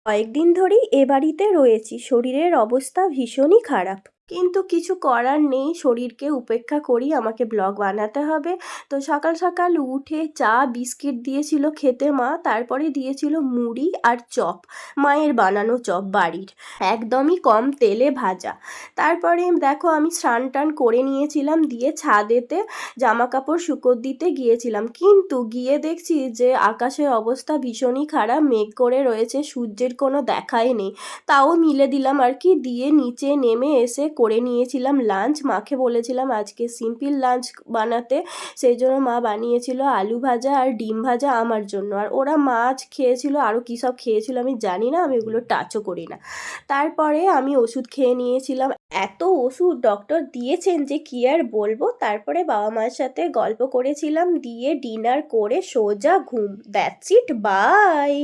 কয়েকদিন ধরেই এ বাড়িতে রয়েছি, শরীরের অবস্থা ভীষণই খারাপ। কিন্তু কিছু করার নেই, শরীরকে উপেক্ষা করি, আমাকে ব্লগ বানাতে হবে। তো সকাল সকাল উঠে চা বিস্কিট দিয়েছিল খেতে মা, তারপরে দিয়েছিল মুড়ি আর চপ, মায়ের বানানো চপ বাড়ির, একদমই কম তেলে ভাজা। তারপরে দেখো আমি স্নান টান করে নিয়েছিলাম, দিয়ে ছাদেতে জামা কাপড় শুকোতে দিতে গিয়েছিলাম, কিন্তু গিয়ে দেখছি যে আকাশের অবস্থা ভীষণই খারাপ, মেঘ করে রয়েছে, সূর্যের কোনো দেখাই নেই। তাও মিলে দিলাম আর কি, দিয়ে নিচে নেমে এসে করে নিয়েছিলাম লাঞ্চ। মাকে বলেছিলাম আজকে সিম্পল লাঞ্চ বানাতে, সেই জন্য মা বানিয়েছিল আলু ভাজা আর ডিম ভাজা আমার জন্য, আর ওরা মাছ খেয়েছিল, আরও কী সব খেয়েছিল আমি জানি না, আমি ওগুলো টাচও করি না। তারপরে আমি ওষুধ খেয়ে নিয়েছিলাম, এত ওষুধ ডক্টর দিয়েছেন যে কী আর বলবো। তারপরে বাবা মার সাথে গল্প করেছিলাম, দিয়ে ডিনার করে সোজা ঘুম। That's it, by.